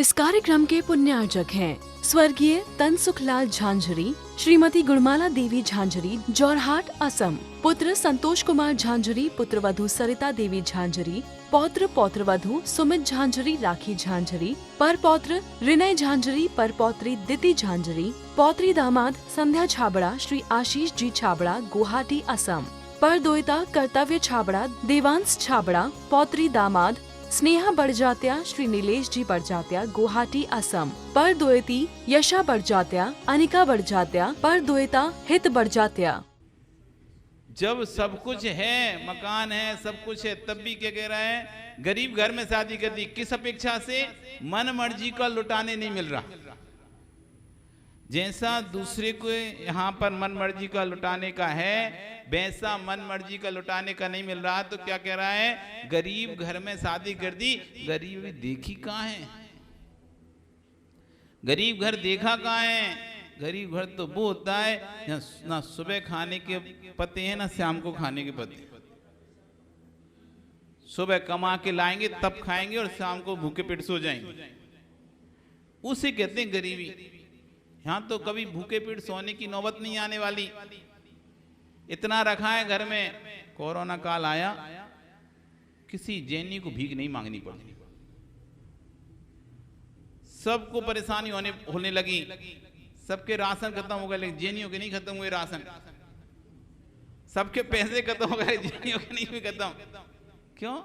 इस कार्यक्रम के पुण्यार्जक हैं स्वर्गीय तनसुखलाल झांझरी, श्रीमती गुणमाला देवी झांझरी, जोरहाट, असम। पुत्र संतोष कुमार झांझरी, पुत्रवधू सरिता देवी झांझरी, पौत्र पौत्रवधू सुमित झांझरी, राखी झांझरी, पर पौत्र रिनय झांझरी, पर पौत्री दिति झांझरी, पौत्री दामाद संध्या छाबड़ा, श्री आशीष जी छाबड़ा, गुवाहाटी, असम। पर दोयता कर्तव्य छाबड़ा, देवांश छाबड़ा, पौत्री दामाद स्नेहा बड़जात्या, श्री नीलेश जी बड़जात्या, गुवाहाटी, असम। पर दोयती यशा बड़जात्या, अनिका बड़जात्या, पर दोयता हित बड़जात्या। जब सब कुछ है, मकान है, सब कुछ है, तब भी क्या कह रहा है? गरीब घर में शादी कर दी। किस अपेक्षा से? मन मर्जी का लुटाने नहीं मिल रहा। जैसा दूसरे को यहाँ पर मन मर्जी का लुटाने का है, वैसा मन मर्जी का लुटाने का नहीं मिल रहा। तो क्या कह रहा है? गरीब घर में शादी कर दी। गरीब देखी कहाँ है? गरीब घर देखा कहाँ है? गरीब घर तो वो होता है ना सुबह खाने के पते हैं, ना शाम को खाने के पते। सुबह कमा के लाएंगे तब खाएंगे और शाम को भूखे पेट सो जाएंगे। उसे कहते हैं गरीबी। यहाँ तो कभी भूखे पेट सोने की नौबत नहीं आने वाली। इतना रखा है घर में। कोरोना काल आया, किसी जैनी को भीख नहीं मांगनी पड़ी। सबको परेशानी होने लगी। सबके राशन खत्म हो गए, लेकिन जैनियों के नहीं खत्म हुए राशन। सबके पैसे खत्म हो गए, जैनियों के नहीं हुए खत्म। क्यों?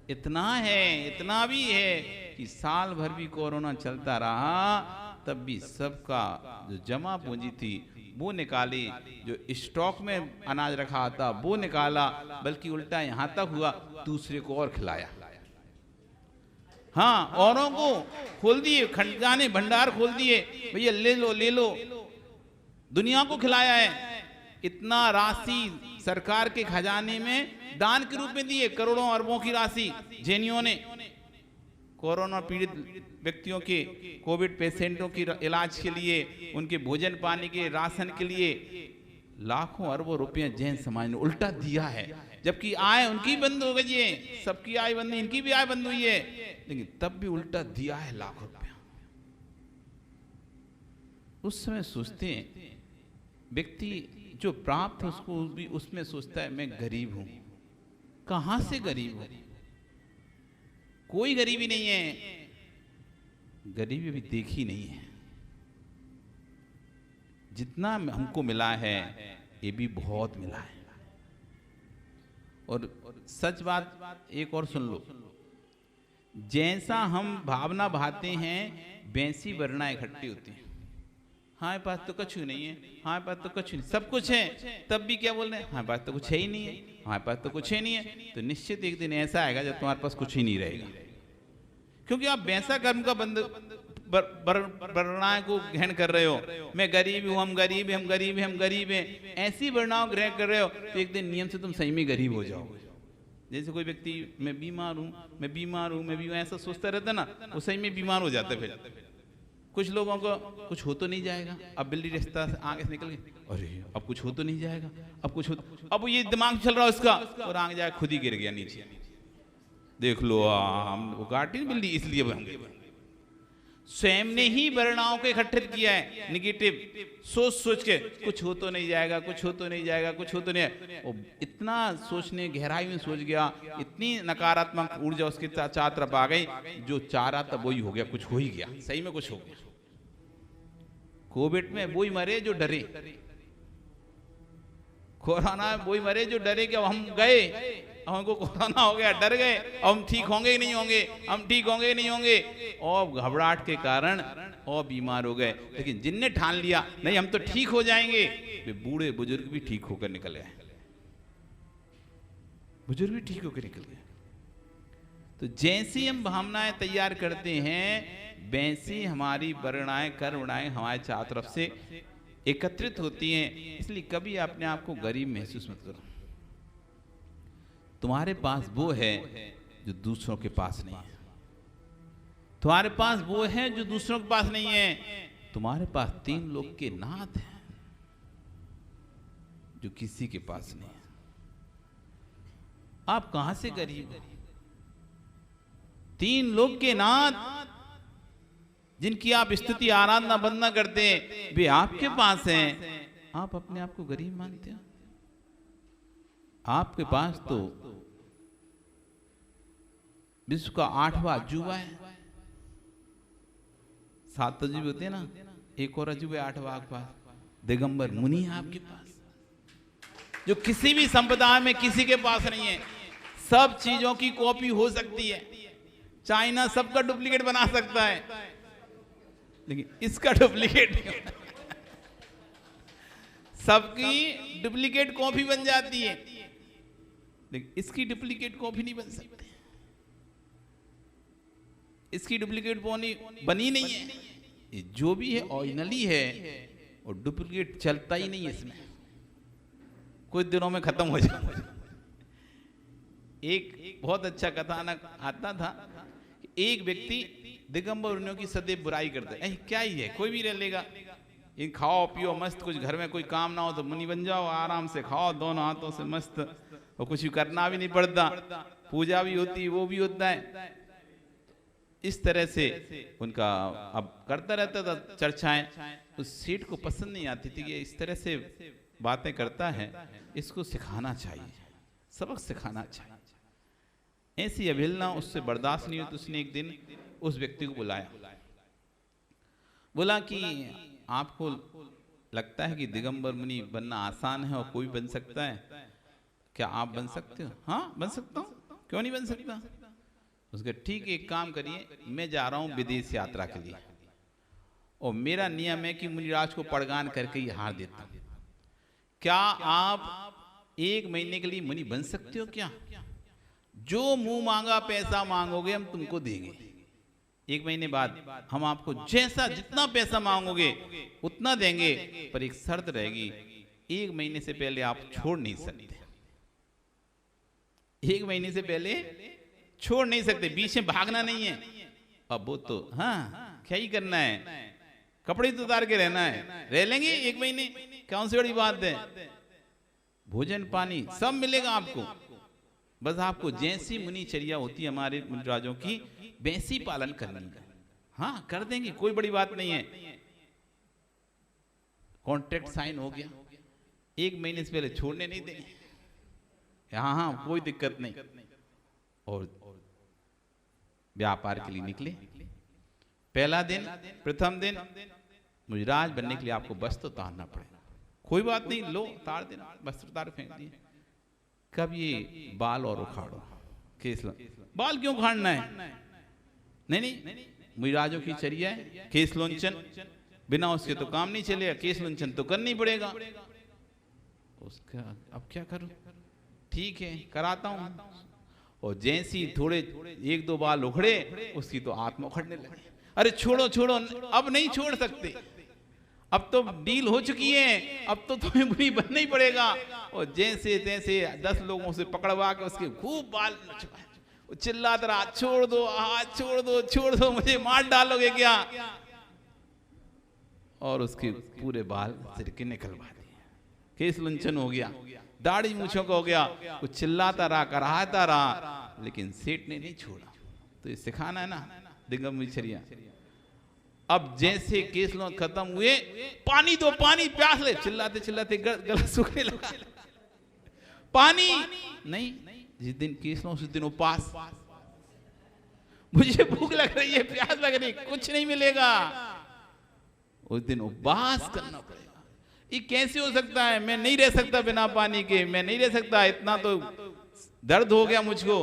इतना है, इतना भी है कि साल भर भी कोरोना चलता रहा, तब भी सबका जो जमा पूंजी थी वो निकाली, जो स्टॉक में अनाज रखा था वो निकाला, बल्कि उल्टा यहां तक हुआ दूसरे को और खिलाया। हाँ, औरों को खोल दिए, खजाने भंडार खोल दिए, भैया ले लो ले लो। दुनिया को खिलाया है। इतना राशि सरकार के खजाने में दान के रूप में दिए, करोड़ों अरबों की राशि जैनियों ने कोरोना पीड़ित व्यक्तियों के, कोविड पेशेंटों की इलाज के लिए, उनके भोजन पानी के, राशन के लिए लाखों अरबों रुपए जैन समाज ने उल्टा दिया है। जबकि आय उनकी बंद हो गई है, सबकी आय बंद, इनकी भी आय बंद हुई है, लेकिन तब भी उल्टा दिया है लाखों रुपया। उस समय सोचते हैं व्यक्ति जो प्राप्त है उसको भी उसमें सोचता है मैं गरीब हूं। कहां से गरीब हूं? कोई गरीबी नहीं है। गरीबी भी देखी नहीं है। जितना हमको मिला है ये भी बहुत मिला है। और सच बात एक और सुन लो, जैसा हम भावना भाते हैं वैसी वरना इकट्ठी होती है। हमारे पास तो कुछ नहीं है, हमारे पास तो कुछ नहीं, सब कुछ है, तब भी क्या बोल रहे हैं? हमारे पास तो कुछ है ही नहीं है, हमारे पास तो कुछ है नहीं है। तो निश्चित एक दिन ऐसा आएगा जब तुम्हारे पास कुछ ही नहीं रहेगा, क्योंकि आप वैसा कर्म का बंद वर्णाएं को ग्रहण कर रहे हो। मैं गरीब हूं, हम गरीब हैं, हम गरीब हैं, हम गरीब हैं, ऐसी वर्णाओं ग्रहण कर रहे हो तो एक दिन नियम से तुम सही में गरीब हो जाओगे। जैसे कोई व्यक्ति मैं बीमार हूं, मैं बीमार हूं, मैं भी ऐसा सोचता रहता ना, वो सही में बीमार हो जाता है। फिर कुछ लोगों को कुछ हो तो नहीं जाएगा, अब बिल्ली रास्ता आगे से निकल गई, अरे अब कुछ हो तो नहीं जाएगा, अब कुछ हो, अब ये दिमाग चल रहा है उसका, और आगे जाके खुद ही गिर गया नीचे। देख लो, हम काटी बिल्ली इसलिए हम स्वयं ने ही वर्णाओं को इकट्ठित किया है। निगेटिव सोच सोच के कुछ हो तो नहीं जाएगा, कुछ हो तो नहीं जाएगा, कुछ हो तो नहीं। और इतना सोचने गहराई में सोच गया, इतनी नकारात्मक ऊर्जा उसके चारों तरफ आ गई, जो चाह रहा था वही हो गया, कुछ हो ही गया, सही में कुछ हो गया। कोविड में वही मरे जो डरे, कोरोना में वही मरे जो डरे कि अब हम गए, हमको कोरोना हो गया, डर गए, अब हम ठीक होंगे ही नहीं होंगे, हम ठीक होंगे ही नहीं होंगे, और घबराहट के कारण और बीमार हो गए। लेकिन जिनने ठान लिया नहीं हम तो ठीक हो जाएंगे, वे बूढ़े बुजुर्ग भी ठीक होकर निकल गए, बुजुर्ग भी ठीक होकर निकल गए। तो जैसी हम भावनाएं तैयार करते हैं वैसी हमारी वर्णाएं, कर्मणाएं हमारे चारों तरफ से एकत्रित होती हैं। इसलिए कभी अपने आप को गरीब महसूस मत करो। तुम्हारे पास वो है जो दूसरों के पास नहीं है, तुम्हारे पास वो है जो दूसरों के पास नहीं है। तुम्हारे पास 3 लोग के नाथ हैं जो किसी के पास नहीं है। आप कहां से गरीब हो? तीन लोग के नाथ जिनकी आप स्तुति आराधना वंदना करते हैं वे आपके पास हैं, आप अपने आप को गरीब मानते हो। आपके पास तो विश्व का 8वां अजूबा है। 7 अजूबे होते हैं ना, एक और अजूबे 8वां आपके पास दिगंबर मुनि है आपके पास, जो किसी भी संप्रदाय में किसी के पास नहीं है। सब चीजों की कॉपी हो सकती है, चाइना सबका डुप्लीकेट बना सकता है, लेकिन इसका डुप्लीकेट नहीं होता। सबकी डुप्लीकेट कॉपी बन जाती है, लेकिन इसकी डुप्लीकेट कॉपी नहीं बन सकती। इसकी डुप्लीकेट बनी नहीं है। ये जो भी है ओरिजिनली है, और डुप्लीकेट चलता ही नहीं है इसमें, कुछ दिनों में खत्म हो जाता। एक बहुत अच्छा कथानक आता था कि एक व्यक्ति दिगंबर मुनियों की सदैव बुराई करता है। क्या ही है, कोई भी रह लेगा, ये खाओ पियो मस्त, कुछ घर में कोई काम ना हो तो मुनि बन जाओ, आराम से खाओ दोनों हाथों से मस्त, और कुछ भी करना भी नहीं पड़ता, पूजा भी होती वो भी होता है। इस तरह से उनका अब करता रहता था चर्चाएं। उस सेठ को पसंद नहीं आती थी कि इस तरह से बातें करता है, इसको सिखाना चाहिए, सबक सिखाना चाहिए। ऐसी अवहेलना उससे बर्दाश्त नहीं हुई तो उसने एक दिन उस व्यक्ति को बुलाया, बोला कि आपको लगता है कि दिगंबर मुनि बनना आसान है और कोई बन सकता है, क्या आप बन सकते हो? हाँ बन सकता हूँ, क्यों नहीं बन सकता? उसके ठीक एक काम करिए, मैं जा रहा हूँ विदेश यात्रा के लिए, और मेरा नियम है कि मुनिराज को पड़गान करके ही हार देता हूँ। क्या आप 1 महीने के लिए मुनि बन सकते हो? क्या जो मुंह मांगा पैसा मांगोगे हम तुमको देंगे। 1 महीने बाद हम आपको जैसा जितना पैसा मांगोगे उतना देंगे, पर एक शर्त रहेगी, 1 महीने से पहले आप छोड़ नहीं सकते। 1 महीने से पहले छोड़ नहीं सकते, बीच में भागना नहीं है। अब वो तो हाँ क्या ही करना है, कपड़े तो उतार के रहना है, रह लेंगे 1 महीने, कौन सी बड़ी बात है। भोजन पानी सब मिलेगा आपको, बस आपको जैसी मुनिचर्या होती है हमारे मुनिराजों की वैसी पालन करनी है। हाँ कर देंगे, कोई बड़ी बात नहीं है। कॉन्ट्रैक्ट साइन हो गया, 1 महीने से पहले छोड़ने नहीं देंगे। हाँ कोई दिक्कत नहीं। और व्यापार के लिए निकले। पहला दिन, प्रथम दिन, मुनिराज बनने के लिए आपको वस्त्र उतारना पड़ेगा। कोई बात नहीं, लो उतार देना, वस्त्र उतार फेंक दिए। कब ये बाल और उखाड़ो, केस बाल क्यों उखाड़ना है? नहीं, मुनिराजों की चर्या है केस लोंचन, बिना उसके तो काम नहीं चलेगा, केस लोंचन तो करना ही पड़ेगा। उसका अब क्या करूं? ठीक है कराता हूं। और जैसी थोड़े 1-2 बाल उखड़े, उसकी तो आत्मा उखड़ने लगी। अरे छोड़ो, अब नहीं छोड़ सकते, अब तो डील हो चुकी है, अब तो तुम्हें मुनि बनना ही पड़ेगा। और जैसे तैसे 10 लोगों से पकड़वा के उसके खूब बाल चिल्लाता रहा, छोड़ दो, छोड़ दो, मुझे मार डालोगे क्या? और उसके पूरे बाल सिर के निकलवा दिए, केस लुंचन हो गया, दाढ़ी मूछों का हो गया। वो चिल्लाता रहा, कराहता रहा, लेकिन सेठ ने नहीं छोड़ा। तो ये सिखाना है ना दिगंबर मुनिचर्या। अब जैसे केस लोग खत्म हुए, पानी दो, पानी प्यास ले, चिल्लाते गला सूखने लगा। पानी नहीं, जिस दिन केस लो उस दिन उपवास, मुझे भूख लग रही है, प्यास लग रही, कुछ नहीं मिलेगा, उस दिन उपवास करना पड़ेगा। ये कैसे हो सकता है? मैं नहीं रह सकता बिना पानी के, मैं नहीं रह सकता, इतना तो दर्द हो गया मुझको।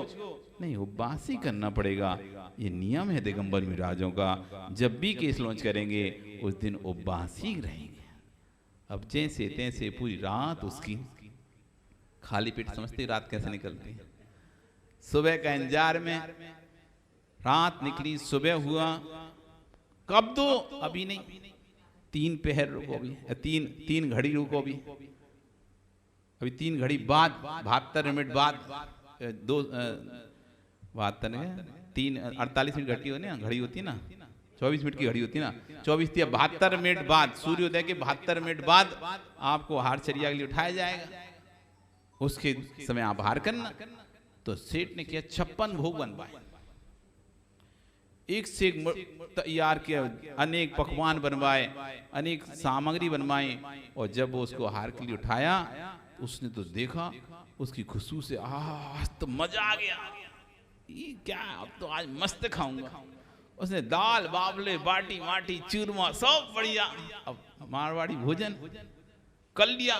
नहीं, उपवास ही करना पड़ेगा। ये नियम है दिगंबर मुनिराजों का। जब भी केस लॉन्च करेंगे उस दिन उपवास ही रहेंगे। अब जैसे तैसे पूरी रात उसकी खाली पेट, समझते रात कैसे निकलती है। सुबह का इंतजार में रात निकली, सुबह हुआ, कब दो? अभी नहीं, 3 पहर रुको भी, 3 घड़ी रुको भी, अभी 3 घड़ी बाद, 72 मिनट बाद, 48 मिनट घड़ी होती है ना, घड़ी होती है ना, 24 मिनट की घड़ी होती है ना, 24 या 72 मिनट बाद, सूर्योदय के 72 मिनट बाद आपको हारचर्या के लिए उठाया जाएगा। उसके समय आप हार करना। तो सेठ ने किया 56 भोग बनवाए। एक से एक तैयार किया, अनेक पकवान बनवाए, अनेक सामग्री बनवाई। और जब वो उसको आहार के लिए उठाया, उसने तो देखा, उसकी खुशबू से आज तो मजा आ गया, ये क्या, अब तो आज मस्त खाऊंगा। उसने दाल बाबले बाटी माटी चूरमा सब बढ़िया, अब मारवाड़ी भोजन कर लिया।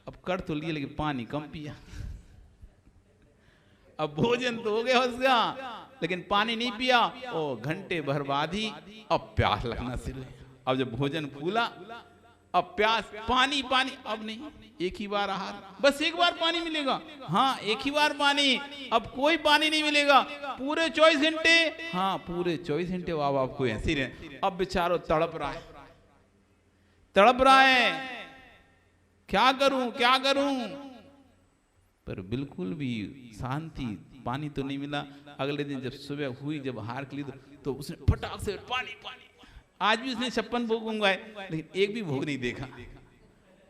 अब कर तो लिया लेकिन पानी कम पिया। अब भोजन तो हो गया उसका, लेकिन पानी नहीं पिया। और घंटे भर बाद ही अब प्यास लगना शुरू हुई। अब जब भोजन फूला, अब प्यास, पानी पानी, अब नहीं, एक ही बार आहार, बस एक बार पानी मिलेगा, हाँ एक ही बार पानी, अब कोई पानी नहीं मिलेगा पूरे 24 घंटे। हाँ पूरे 24 घंटे बाबा आपको ऐसे ही रहे। अब बेचारो तड़प रहा है, तड़प रहा है, क्या करूं क्या करूं, पर बिल्कुल भी शांति, पानी तो नहीं मिला। अगले दिन जब सुबह हुई, जब हार के लिए, तो उसने फटाक से पानी पानी, आज भी उसने 56 भोग मंगवाए, लेकिन एक भी भोग नहीं देखा।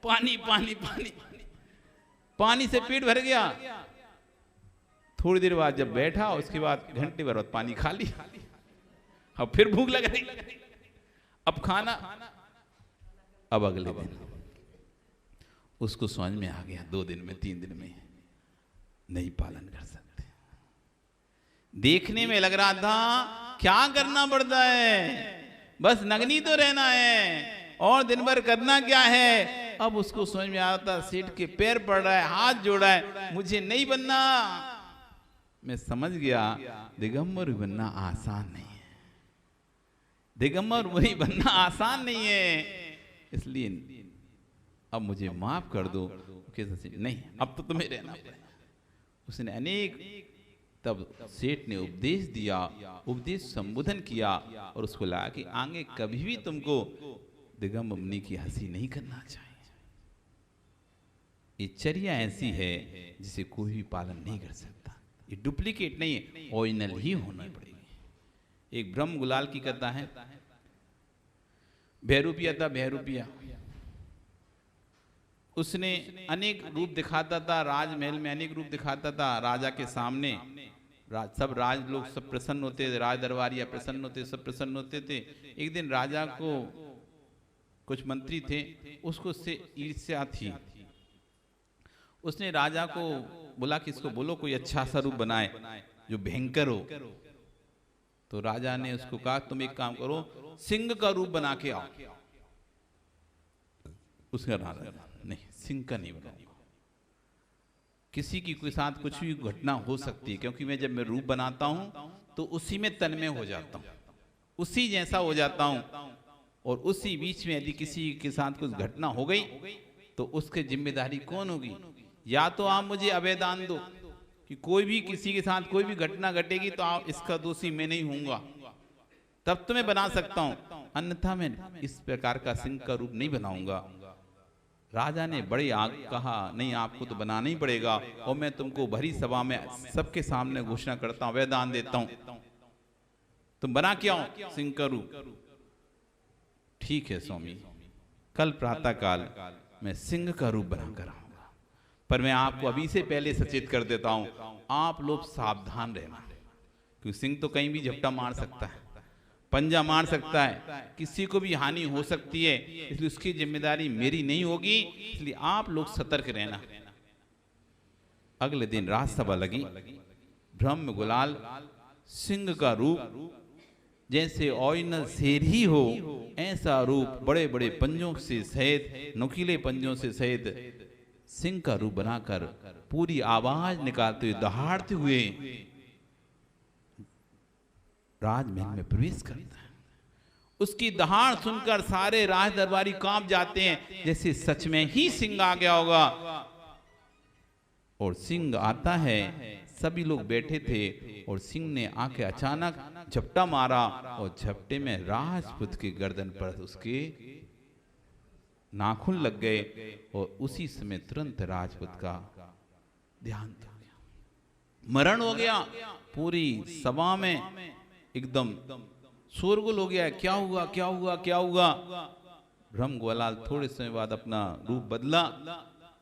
पानी पानी पानी, पानी से पेट भर गया। थोड़ी देर बाद जब बैठा, उसके बाद घंटे भर बाद पानी खा लिया। अब फिर भूख लग रही, अब खाना। अब अगले दिन उसको समझ में आ गया, 2 दिन में 3 दिन में नहीं पालन कर सकते। देखने में लग रहा था क्या करना पड़ता है, बस नगनी तो रहना है और दिन भर करना क्या है। अब उसको समझ में आता, सेठ के पैर पड़ रहा है, हाथ जोड़ा है, मुझे नहीं बनना। मैं समझ गया दिगंबर बनना आसान नहीं है, दिगंबर वही बनना आसान नहीं है, इसलिए अब मुझे माफ कर दो। नहीं, अब तो तुम्हें रहना पड़ेगा। उसने अनेक, तब सेठ ने उपदेश दिया, उपदेश संबोधन किया, और उसको लगा कि आगे कभी भी तुमको दिगंबर मुनि की हंसी नहीं करना चाहिए। ये चर्या ऐसी है जिसे कोई भी पालन नहीं कर सकता, ये डुप्लीकेट नहीं है, ओरिजिनल ही होनी पड़ेगी। एक ब्रह्म गुलाल की कथा है। भैरूपिया था, भैरूपिया, उसने अनेक रूप दिखाता था, राजमहल में अनेक रूप दिखाता था। राजा के सामने सब राज लोग सब प्रसन्न होते थे, राज दरबारिया प्रसन्न होते, सब प्रसन्न होते थे। एक दिन राजा को कुछ मंत्री थे, उसको उससे ईर्ष्या थी। उसने राजा को बोला कि इसको बोलो कोई अच्छा सा रूप बनाए जो भयंकर हो। तो राजा ने उसको कहा तुम एक काम करो, सिंह का रूप बना के आओ। उसका राजा नहीं, सिंह का नहीं बनाऊंगा, किसी की के साथ कुछ भी घटना हो सकती है, क्योंकि मैं जब मैं रूप बनाता हूं तो उसी में तन्मय हो जाता हूं, उसी जैसा हो जाता हूं। और उसी बीच में यदि किसी के साथ कुछ घटना हो गई तो उसकी जिम्मेदारी कौन होगी? या तो आप मुझे अभय दान दो कि कोई भी किसी के साथ कोई भी घटना घटेगी तो आप इसका दोषी मैं नहीं हूंगा, तब तो मैं बना सकता हूं, अन्यथा मैं इस प्रकार का सिंह का रूप नहीं बनाऊंगा। राजा ने बड़े आग कहा नहीं, आपको तो बनाना ही पड़ेगा, और मैं तुमको भरी सभा में सबके सामने घोषणा करता हूं, वैदान देता हूं, तुम बना के आओ सिंह का रूप। ठीक है स्वामी, कल प्रातः काल मैं सिंह का रूप बनाकर आऊंगा, पर मैं आपको अभी से पहले सचेत कर देता हूं, आप लोग सावधान रहना, क्योंकि सिंह तो कहीं भी झपटा मार सकता है, पंजा मार सकता है, किसी को भी हानि हो सकती है, इसलिए उसकी जिम्मेदारी मेरी नहीं होगी, इसलिए आप लोग सतर्क रहना। अगले दिन राजसभा लगी, ब्रह्म गुलाल सिंह का रूप जैसे ओरिजिनल शेर ही हो ऐसा रूप बड़े बड़े पंजों से सहित, नुकीले पंजों से सहित सिंह का रूप बनाकर पूरी आवाज निकालते हुए दहाड़ते हुए राजमहल में प्रवेश करता है। उसकी दहाड़ सुनकर सारे राज दरबारी कांप जाते हैं, जैसे सच में ही सिंह आ गया होगा। और सिंह आता है, सभी लोग बैठे थे और सिंह ने आके अचानक झपटा मारा और झपटे में राजपूत की गर्दन पर उसके नाखून लग गए और उसी समय तुरंत राजपूत का देहांत हो गया, मरण हो गया। पूरी सभा में एकदम शोरगुल हो गया, क्या हुआ क्या हुआ क्या हुआ। ब्रह्म गुलाल थोड़े समय बाद अपना रूप बदला,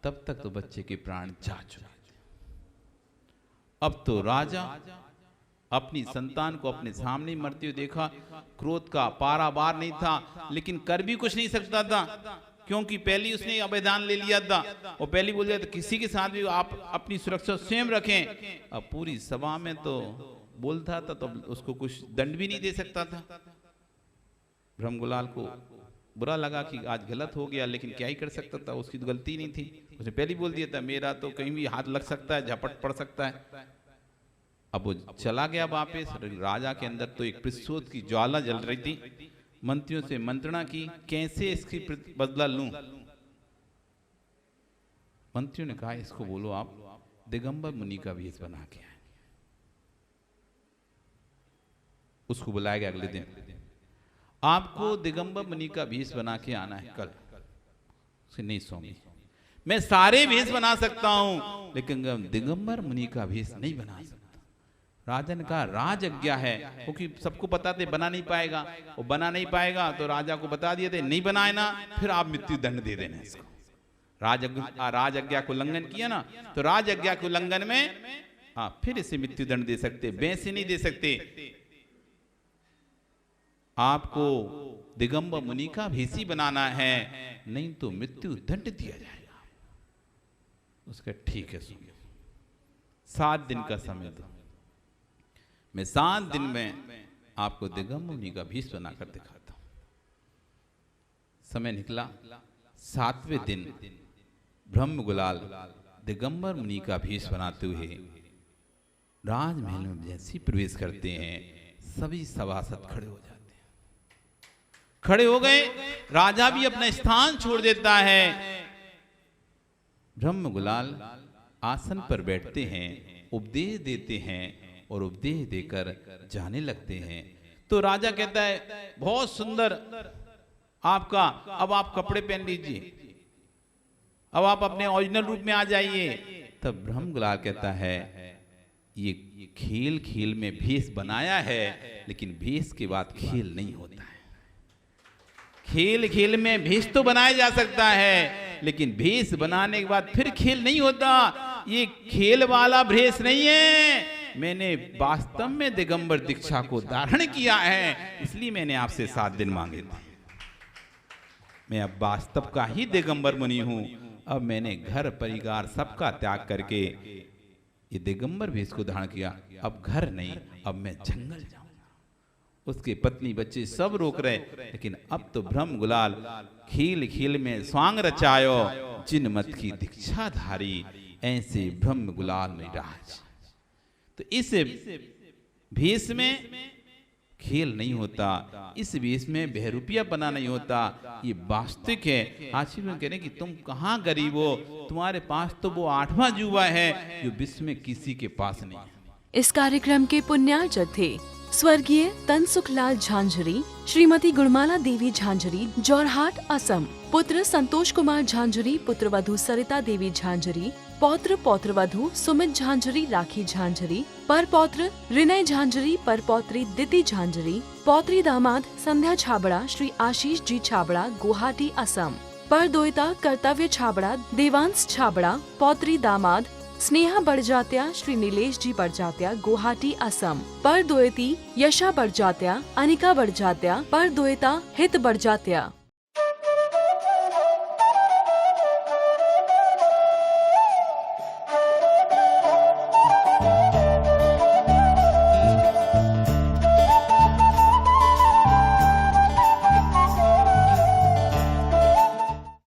तब तक तो बच्चे के प्राण जा चुके थे। अब तो राजा अपनी संतान को अपने सामने मरते हुए देखा, क्रोध का पारावार नहीं था, लेकिन कर भी कुछ नहीं सकता था, क्योंकि पहले उसने अभयदान ले लिया था और पहले बोल दिया था किसी के साथ भी आप अपनी सुरक्षा स्वयं रखें। अब पूरी सभा में तो बोलता था तो उसको कुछ दंड भी नहीं दे सकता था। ब्रह्मगुलाल को बुरा लगा कि आज गलत हो गया, लेकिन क्या ही कर सकता था, उसकी तो गलती नहीं थी। उसने पहले बोल दिया था मेरा तो कहीं भी हाथ लग सकता है, झपट पड़ सकता है। अब वो चला गया वापस। राजा के अंदर तो एक प्रतिशोध की ज्वाला जल रही थी। मंत्रियों से मंत्रणा की कैसे इसकी बदला लूं। मंत्रियों ने कहा इसको बोलो आप दिगंबर मुनि का वेश बना के आए। उसको बुलाया गया अगले दिन, आपको दिगंबर मुनि का वेश बना के आना है कल। उसे नहीं स्वामी, मैं सारे वेश बना सकता हूं लेकिन दिगंबर मुनि का वेश नहीं बना सकता। राजा ने कहा राज आज्ञा है, क्योंकि सबको पता थे बना नहीं पाएगा, वो बना नहीं पाएगा तो राजा को बता दिए थे नहीं बनाए ना फिर आप मृत्यु दंड दे देना इसको। राज आज्ञा को उल्लंघन किया ना तो राज आज्ञा के उल्लंघन में फिर इसे मृत्यु दंड दे सकते, वैसे नहीं दे सकते। आपको दिगंबर मुनि का भेषी बनाना है, नहीं तो मृत्यु दंड दिया जाएगा। उसका ठीक है, सुनिए 7 दिन का समय दो, मैं 7 दिन में आपको दिगंबर मुनि का भेष बनाकर दिखाता हूं। समय निकला, 7वें दिन ब्रह्मगुलाल दिगंबर मुनि का भेष बनाते हुए राजमहल में जैसे ही प्रवेश करते हैं सभी सभासद खड़े हो जाते हैं। खड़े हो गए, राजा भी अपना स्थान छोड़ देता है। ब्रह्मगुलाल आसन पर बैठते हैं, उपदेश देते हैं और उपदेश देकर जाने लगते हैं। तो राजा कहता है बहुत सुंदर आपका, अब आप कपड़े पहन लीजिए, अब आप अपने ओरिजिनल रूप में आ जाइए। तब ब्रह्मगुलाल कहता है ये खेल खेल में भेष बनाया है, लेकिन भेष के बाद खेल नहीं होता है। खेल खेल में भेष तो बनाया जा सकता है, लेकिन भेष बनाने के बाद फिर खेल नहीं होता। ये खेल वाला भेष नहीं है, मैंने वास्तव में दिगंबर दीक्षा को धारण किया है, इसलिए मैंने आपसे 7 दिन मांगे थे। मैं अब वास्तव का ही दिगंबर मुनि हूं। अब मैंने घर परिवार सबका त्याग करके ये दिगंबर भेष को धारण किया। अब घर नहीं, अब मैं जंगल जाऊंगा। उसके पत्नी बच्चे सब रोक रहे, लेकिन अब तो ब्रह्मगुलाल खेल खेल में स्वांग रचायो, जिन मत की दीक्षा धारी, ऐसे ब्रह्मगुलाल में राज। तो इस भेष में खेल नहीं होता, इस भेष में बहरूपिया बना नहीं होता, ये वास्तविक है। आशीर्वाद कह रहे हैं कि तुम कहाँ गरीब हो, तुम्हारे पास तो वो 8वां जुबा है जो विश्व में किसी के पास नहीं है। इस कार्यक्रम के पुण्यार्चक थे स्वर्गीय तनसुखलाल झांझरी, श्रीमती गुणमाला देवी झांझरी, जोरहाट, असम, पुत्र संतोष कुमार झांझरी, पुत्रवधू सरिता देवी झांझरी, पौत्र पौत्रवधू सुमित झांझरी, राखी झांझरी, पर पौत्र रिनय झांझरी, पर पौत्री दिति झांझरी, पौत्री दामाद संध्या छाबड़ा, श्री आशीष जी छाबड़ा, गुवाहाटी, असम, पर दोयता कर्तव्य छाबड़ा, देवांश छाबड़ा, पौत्री दामाद स्नेहा बड़जात्या, श्री नीलेश जी बड़जात्या, गुवाहाटी, असम, पर दोयती यशा बड़जात्या, अनिका बड़जात्या, पर दोयता हित बड़जात्या।